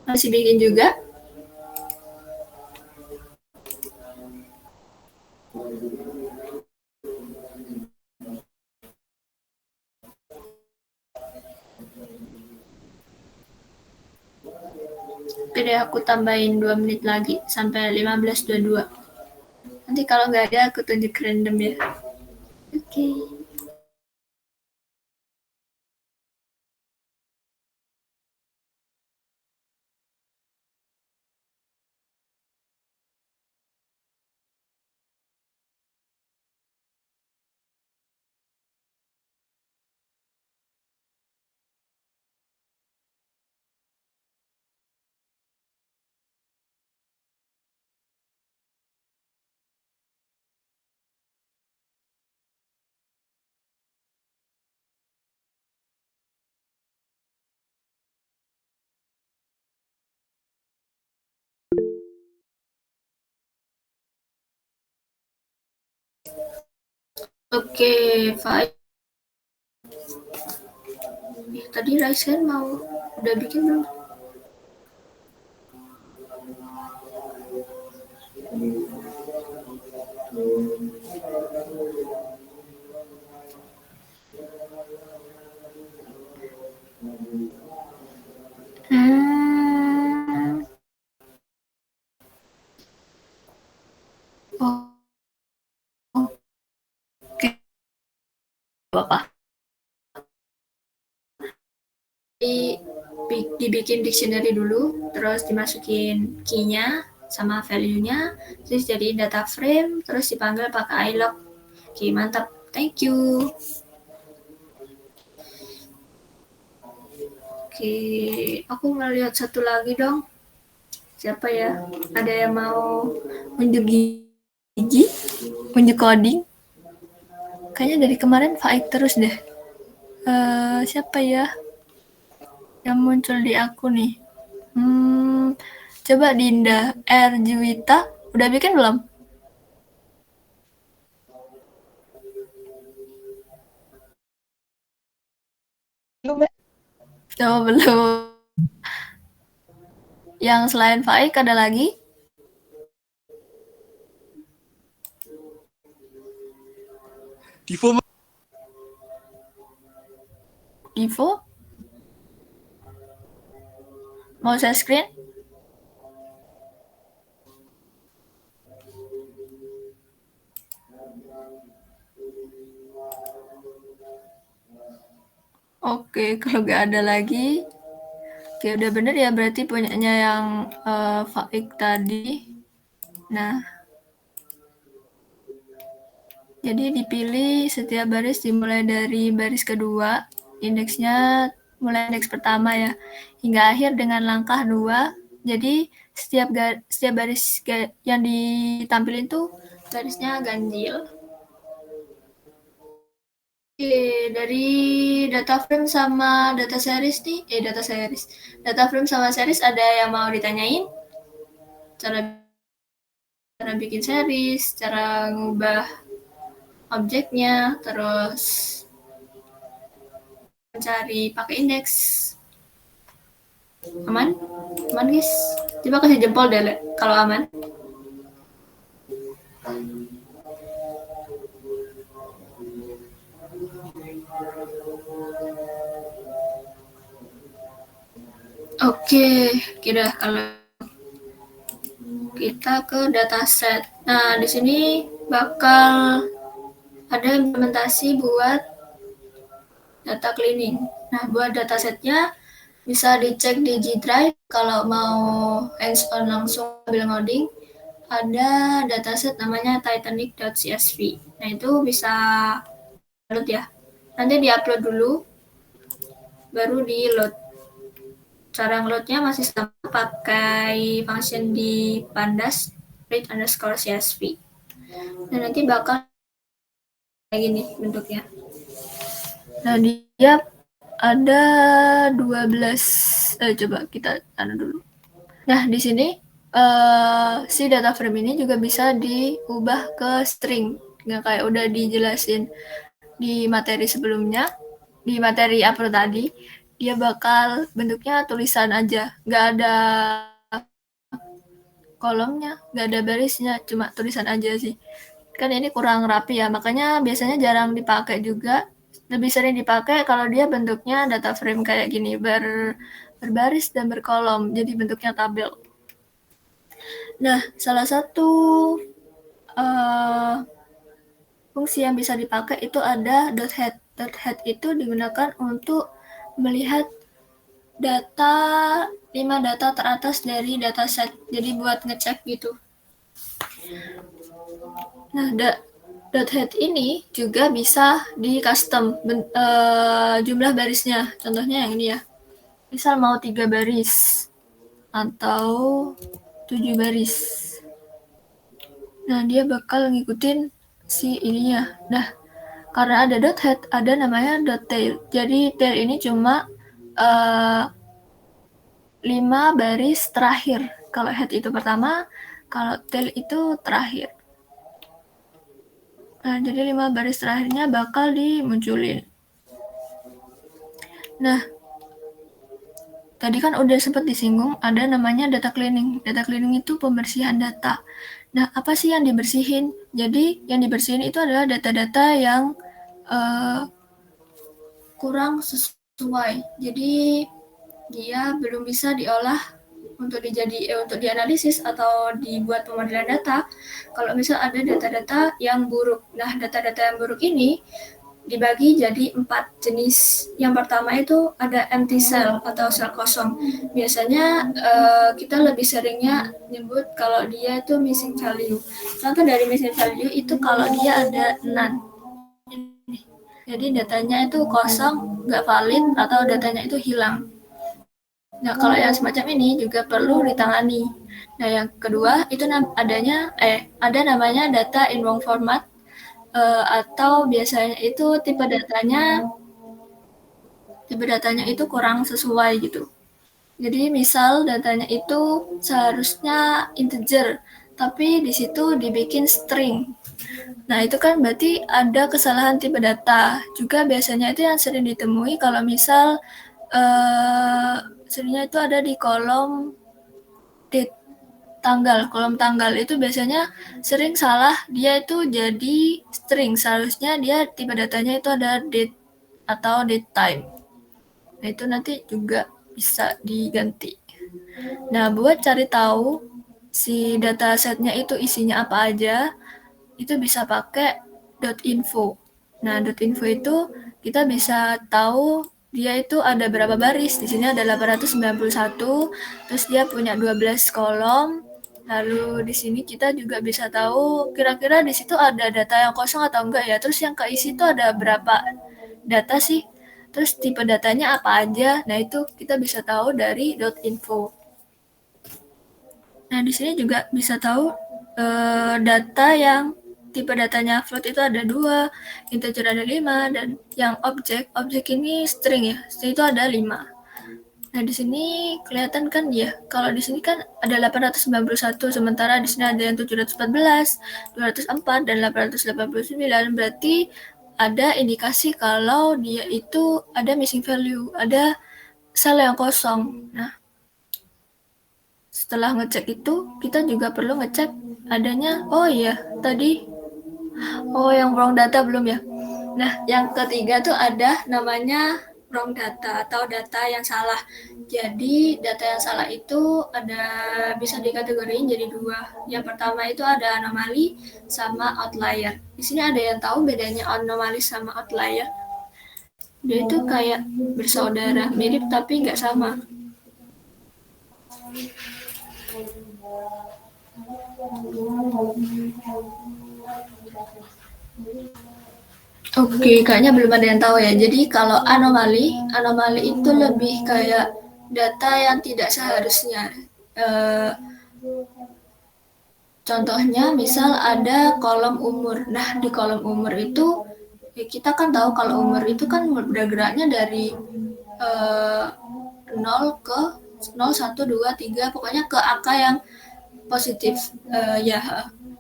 masih bikin juga? Oke deh, aku tambahin 2 menit lagi sampai 15.22. Nanti kalau nggak ada aku tunjuk random ya. Oke. Oke, Fai. Tadi Raisen mau udah bikin belum? Oh, oke. Bapak. Dibikin dictionary dulu, terus dimasukin key-nya sama value-nya, terus jadi data frame, terus dipanggil pakai ilog. Oke, mantap. Thank you. Oke, aku mau lihat satu lagi dong. Siapa ya? Ada yang mau unjuk gigi? Unjuk coding? Kayaknya dari kemarin Faik terus deh. Siapa ya yang muncul di aku nih? Coba Dinda R. Juwita, udah bikin belum? Belum, Mbak. Oh, belum. Yang selain Faik ada lagi? Divo, Mbak. Divo? Mau saya screen? Oke, kalau nggak ada lagi, oke udah bener ya berarti punyanya yang Faik tadi. Nah, jadi dipilih setiap baris dimulai dari baris kedua, indeksnya mulai indeks pertama ya, hingga akhir dengan langkah 2. Jadi setiap baris yang ditampilin tuh barisnya ganjil. Oke, dari data frame sama data series nih, data frame sama series ada yang mau ditanyain? Cara bikin series, cara ngubah objeknya, terus mencari pakai indeks. Aman? Aman guys? Coba kasih jempol deh kalau aman. Oke, kira kalau kita ke dataset. Nah, di sini bakal ada implementasi buat data cleaning. Nah, buat datasetnya bisa dicek di G Drive kalau mau hands-on langsung ambil ngoding. Ada dataset namanya titanic.csv. Nah, itu bisa download ya. Nanti di-upload dulu, baru di-load. Cara nge-loadnya masih sama pakai function di pandas read_csv. Dan nanti bakal kayak gini bentuknya. Nah, dia ada 12. Coba kita tanda dulu. Nah, di sini si data frame ini juga bisa diubah ke string. Nggak kayak udah dijelasin di materi sebelumnya, di materi upload tadi, dia bakal bentuknya tulisan aja. Nggak ada kolomnya, nggak ada barisnya, cuma tulisan aja sih. Kan ini kurang rapi ya, makanya biasanya jarang dipakai juga. Lebih sering dipakai kalau dia bentuknya data frame kayak gini, berbaris dan berkolom, jadi bentuknya tabel. Nah, salah satu fungsi yang bisa dipakai itu ada .head. .head itu digunakan untuk melihat data 5 data teratas dari dataset. Jadi buat ngecek gitu. Nah, .head ini juga bisa di custom jumlah barisnya. Contohnya yang ini ya. Misal mau 3 baris atau 7 baris. Nah, dia bakal ngikutin si ininya. Nah, karena ada .head, ada namanya .tail. Jadi tail ini cuma 5 baris terakhir. Kalau head itu pertama, kalau tail itu terakhir. Nah, jadi 5 baris terakhirnya bakal dimunculin. Nah, tadi kan udah sempat disinggung ada namanya data cleaning. Data cleaning itu pembersihan data. Nah, apa sih yang dibersihin? Jadi, yang dibersihin itu adalah data-data yang kurang sesuai. Jadi, dia belum bisa diolah untuk dianalisis atau dibuat pemodelan data. Kalau misal ada data-data yang buruk. Nah, data-data yang buruk ini dibagi jadi 4 jenis. Yang pertama itu ada empty cell atau sel kosong. Biasanya kita lebih seringnya nyebut kalau dia itu missing value. Contoh dari missing value itu kalau dia ada none. Jadi datanya itu kosong, nggak valid, atau datanya itu hilang. Nah, kalau yang semacam ini juga perlu ditangani. Nah, yang kedua itu ada namanya data in wrong format, atau biasanya itu tipe datanya itu kurang sesuai gitu. Jadi misal datanya itu seharusnya integer, tapi di situ dibikin string. Nah, itu kan berarti ada kesalahan tipe data. Juga biasanya itu yang sering ditemui kalau misal seringnya itu ada di kolom date kolom tanggal itu biasanya sering salah, dia itu jadi string, seharusnya dia tipe datanya itu ada date atau date time. Nah, itu nanti juga bisa diganti. Nah, buat cari tahu si datasetnya itu isinya apa aja, itu bisa pakai .info. Nah, .info itu kita bisa tahu dia itu ada berapa baris. Di sini ada 891, terus dia punya 12 kolom. Lalu di sini kita juga bisa tahu kira-kira di situ ada data yang kosong atau enggak ya. Terus yang keisi itu ada berapa data sih? Terus tipe datanya apa aja? Nah, itu kita bisa tahu dari .info. Nah, di sini juga bisa tahu data yang tipe datanya float itu ada 2, integer ada 5, dan yang objek ini string ya, string itu ada 5. Nah, di sini kelihatan kan ya, kalau di sini kan ada 891, sementara di sini ada yang 714, 204, dan 889, berarti ada indikasi kalau dia itu ada missing value, ada sel yang kosong. Nah, setelah ngecek itu, kita juga perlu ngecek adanya, yang wrong data belum ya. Nah, yang ketiga tuh ada namanya wrong data atau data yang salah. Jadi, data yang salah itu bisa dikategoriin jadi 2. Yang pertama itu ada anomali sama outlier. Di sini ada yang tahu bedanya anomali sama outlier? Dia itu kayak bersaudara, mirip tapi nggak sama. Oke, kayaknya belum ada yang tahu ya. Jadi kalau anomali itu lebih kayak data yang tidak seharusnya. Contohnya misal ada kolom umur. Nah, di kolom umur itu ya kita kan tahu kalau umur itu kan bergeraknya dari 0 ke 0, 1, 2, 3, pokoknya ke angka yang positif.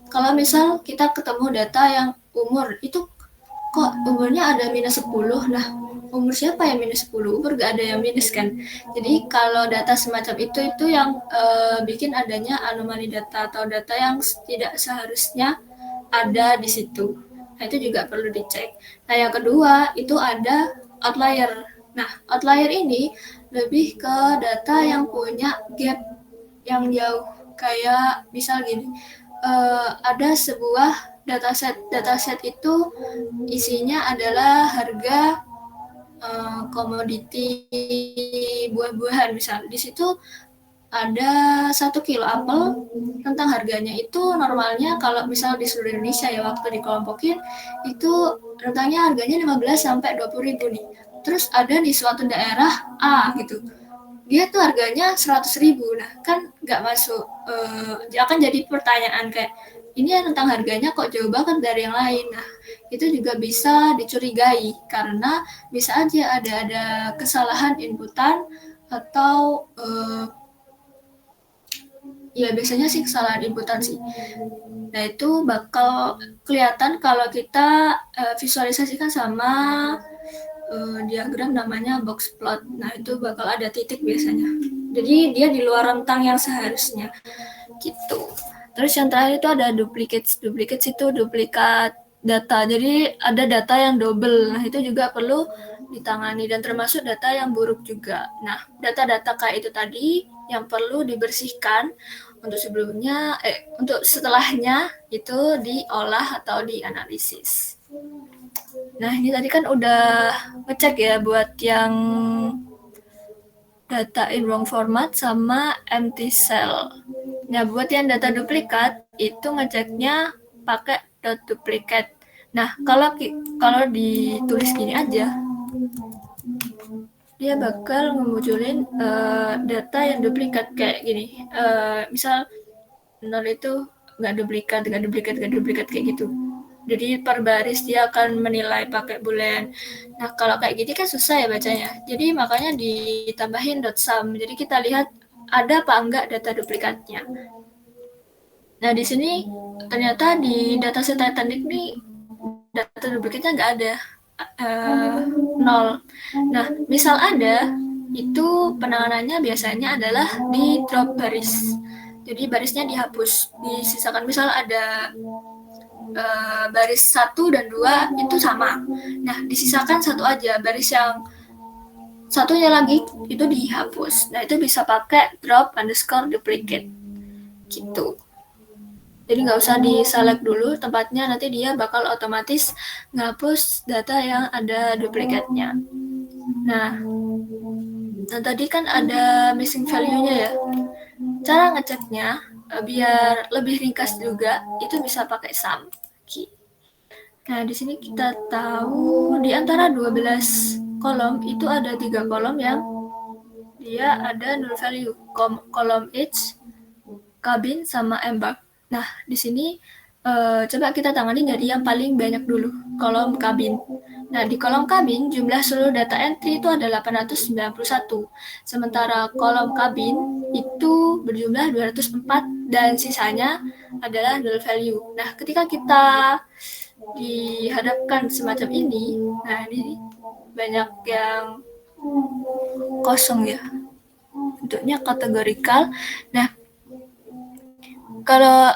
Kalau misal kita ketemu data yang umur itu kok umurnya ada minus 10, nah umur siapa yang minus 10? Umur gak ada yang minus kan. Jadi kalau data semacam itu yang bikin adanya anomali data atau data yang tidak seharusnya ada di situ. Nah, itu juga perlu dicek. Nah, yang kedua itu ada outlier. Nah, outlier ini lebih ke data yang punya gap yang jauh. Kayak misal gini, ada sebuah dataset itu isinya adalah harga komoditi buah-buahan. Misal di situ ada 1 kilo apel, tentang harganya itu normalnya kalau misal di seluruh Indonesia ya waktu dikelompokin itu rentangnya harganya 15 sampai 20 ribu nih. Terus ada di suatu daerah A gitu, dia tuh harganya 100 ribu. Nah, kan nggak masuk, akan jadi pertanyaan kayak, ini tentang harganya kok jauh banget dari yang lain. Nah, itu juga bisa dicurigai, karena bisa aja ada kesalahan inputan, atau Ya biasanya sih kesalahan inputan sih. Nah itu bakal kelihatan kalau kita visualisasikan sama diagram namanya box plot. Nah itu bakal ada titik biasanya. Jadi dia di luar rentang yang seharusnya gitu. Terus yang terakhir itu ada duplicates. Duplicates itu duplikat data. Jadi ada data yang double. Nah itu juga perlu ditangani dan termasuk data yang buruk juga. Nah data-data kayak itu tadi yang perlu dibersihkan untuk sebelumnya, untuk setelahnya itu diolah atau dianalisis. Nah ini tadi kan udah ngecek ya buat yang data in wrong format sama empty cell. Nah buat yang data duplikat itu ngeceknya pakai dot duplicate. Nah kalau ditulis gini aja, dia bakal ngemunculin data yang duplikat kayak gini. Misal 0 itu nggak duplikat kayak gitu. Jadi per baris dia akan menilai pakai boolean. Nah kalau kayak gini kan susah ya bacanya. Jadi makanya ditambahin .sum. Jadi kita lihat ada apa enggak data duplikatnya. Nah di sini ternyata di dataset Titanic nih data duplikatnya nggak ada, 0. Nah misal ada, itu penanganannya biasanya adalah di drop baris. Jadi barisnya dihapus, disisakan. Misal ada baris 1 dan 2 itu sama. Nah, disisakan satu aja, baris yang satunya lagi itu dihapus. Nah, itu bisa pakai drop underscore duplicate gitu. Jadi nggak usah di-select dulu tempatnya, nanti dia bakal otomatis ngapus data yang ada duplikatnya. Nah tadi kan ada missing value-nya ya. Cara ngeceknya biar lebih ringkas juga, itu bisa pakai sum. Nah, di sini kita tahu di antara 12 kolom itu ada 3 kolom yang dia ada null value. Kolom H, cabin, sama embark. Nah, di sini coba kita tangani dari yang paling banyak dulu, kolom cabin. Nah, di kolom cabin jumlah seluruh data entry itu ada 891. Sementara kolom cabin itu berjumlah 204 dan sisanya adalah null value. Nah, ketika kita dihadapkan semacam ini, nah ini banyak yang kosong ya, bentuknya kategorikal. Nah, kalau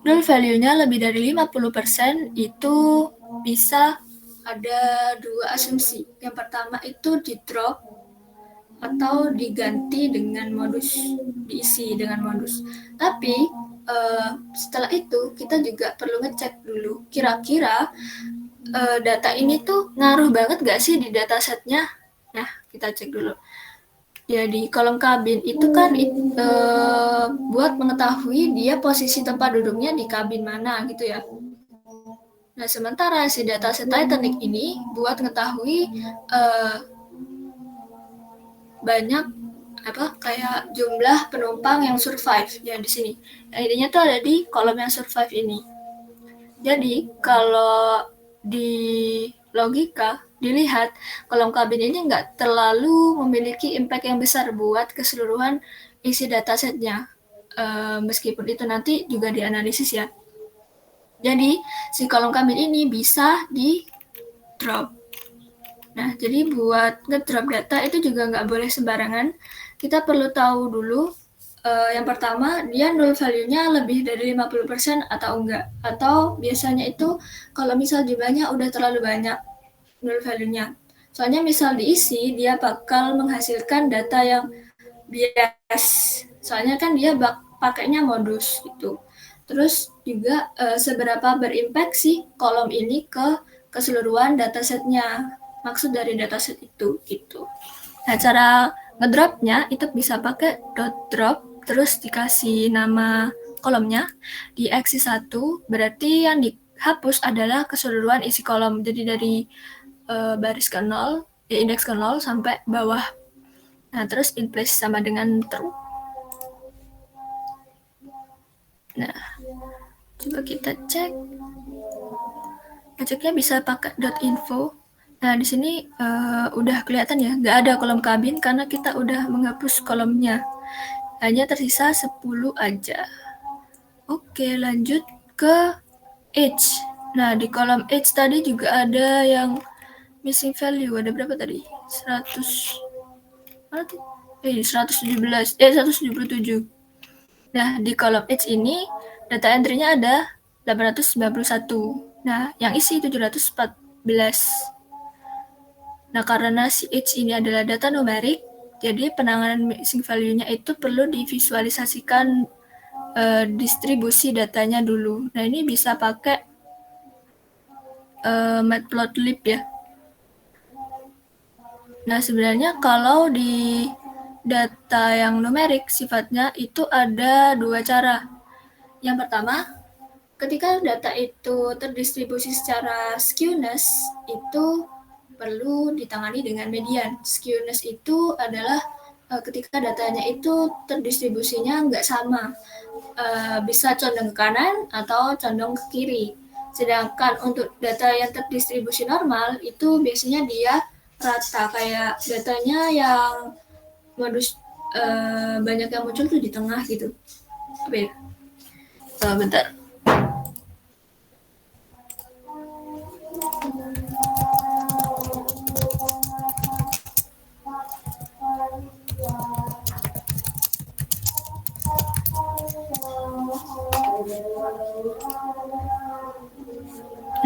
null value-nya lebih dari 50% itu bisa ada dua asumsi. Yang pertama itu di drop atau diganti dengan modus, diisi dengan modus. Tapi setelah itu kita juga perlu ngecek dulu kira-kira data ini tuh ngaruh banget gak sih di datasetnya. Nah kita cek dulu ya di kolom kabin itu kan buat mengetahui dia posisi tempat duduknya di kabin mana gitu ya. Nah sementara si dataset Titanic ini buat mengetahui banyak kayak jumlah penumpang yang survive ya di sini. Nah, intinya tuh ada di kolom yang survive ini. Jadi kalau di logika dilihat kolom kabin ini nggak terlalu memiliki impact yang besar buat keseluruhan isi datasetnya, meskipun itu nanti juga dianalisis ya. Jadi si kolom kabin ini bisa di drop. Nah jadi buat ngedrop data itu juga nggak boleh sembarangan. Kita perlu tahu dulu yang pertama dia null value-nya lebih dari 50% atau enggak, atau biasanya itu kalau misal jumlahnya udah terlalu banyak null value-nya. Soalnya misal diisi dia bakal menghasilkan data yang bias. Soalnya kan dia pakainya modus gitu. Terus juga seberapa berimpact sih kolom ini ke keseluruhan datasetnya. Maksud dari dataset itu gitu. Nah, cara ngedropnya itu bisa pakai .drop terus dikasih nama kolomnya di axis 1, berarti yang dihapus adalah keseluruhan isi kolom. Jadi dari baris ke 0, indeks ke 0 sampai bawah. Nah, terus in place sama dengan true. Nah, coba kita cek. Ngeceknya bisa pakai .info. Nah, di sini udah kelihatan ya, nggak ada kolom kabin karena kita udah menghapus kolomnya. hanya tersisa 10 aja. Oke, lanjut ke age. Nah, di kolom age tadi juga ada yang missing value. Ada berapa tadi? 177. Nah, di kolom age ini data entry-nya ada 891. Nah, yang isi 714. Nah, karena si age ini adalah data numerik, jadi penanganan missing value-nya itu perlu divisualisasikan distribusi datanya dulu. Nah, ini bisa pakai matplotlib ya. Nah, sebenarnya kalau di data yang numerik sifatnya itu ada dua cara. Yang pertama, ketika data itu terdistribusi secara skewness, itu perlu ditangani dengan median. Skewness itu adalah ketika datanya itu terdistribusinya nggak sama, bisa condong ke kanan atau condong ke kiri. Sedangkan untuk data yang terdistribusi normal itu biasanya dia rata, kayak datanya yang modus banyak yang muncul tuh di tengah gitu. Apa ya? Bentar.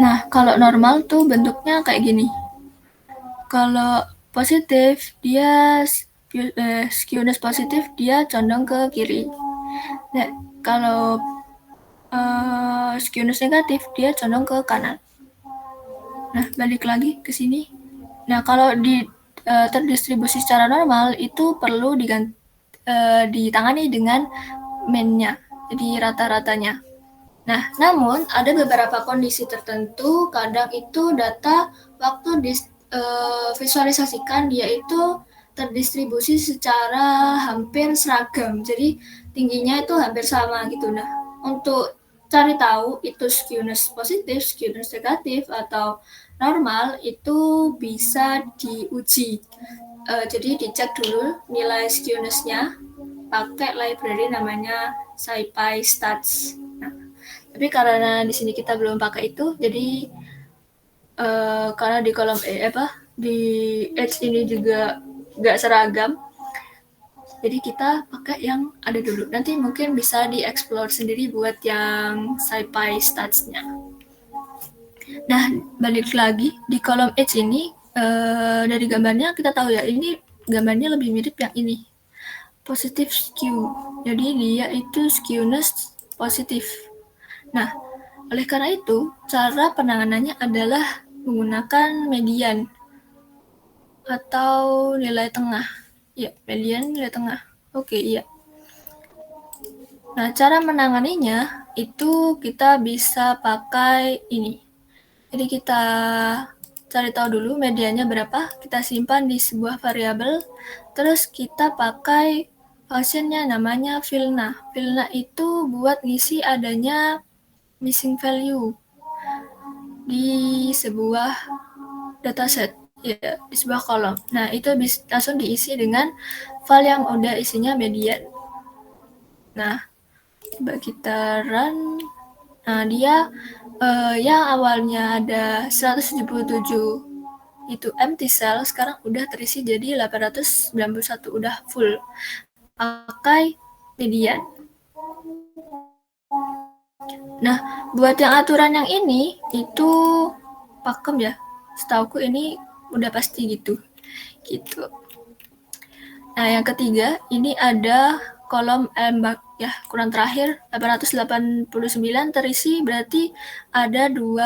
Nah, kalau normal tuh bentuknya kayak gini. Kalau positif, dia skewness positif, dia condong ke kiri. Nah, kalau skewness negatif, dia condong ke kanan. Nah, balik lagi ke sini. Nah, kalau terdistribusi secara normal, itu perlu ditangani dengan mean-nya, jadi rata-ratanya. Nah, namun ada beberapa kondisi tertentu, kadang itu data waktu visualisasikan dia itu terdistribusi secara hampir seragam, jadi tingginya itu hampir sama gitu. Nah, untuk cari tahu itu skewness positif, skewness negatif, atau normal, itu bisa diuji. Jadi dicek dulu nilai skewness-nya pakai library namanya SciPy Stats. Nah, tapi karena di sini kita belum pakai itu, jadi karena di kolom di edge ini juga nggak seragam, jadi kita pakai yang ada dulu. Nanti mungkin bisa dieksplor sendiri buat yang SciPy Stats-nya. Nah, balik lagi di kolom edge ini, dari gambarnya kita tahu ya, ini gambarnya lebih mirip yang ini, positive skew. Jadi dia itu skewness positif. Nah, oleh karena itu, cara penanganannya adalah menggunakan median atau nilai tengah. Ya, median nilai tengah. Oke, iya. Nah, cara menanganinya itu kita bisa pakai ini. Jadi kita cari tahu dulu mediannya berapa, kita simpan di sebuah variabel, terus kita pakai functionnya namanya fillna. Fillna itu buat ngisi adanya missing value di sebuah dataset, ya, di sebuah kolom. Nah, itu langsung diisi dengan file yang udah isinya median. Nah, coba kita run. Nah, dia yang awalnya ada 177 itu empty cell, sekarang udah terisi jadi 891, udah full pakai median. Nah, buat yang aturan yang ini itu pakem ya, setauku ini udah pasti gitu. Nah, yang ketiga ini ada kolom ya, kurang terakhir 889 terisi, berarti ada 2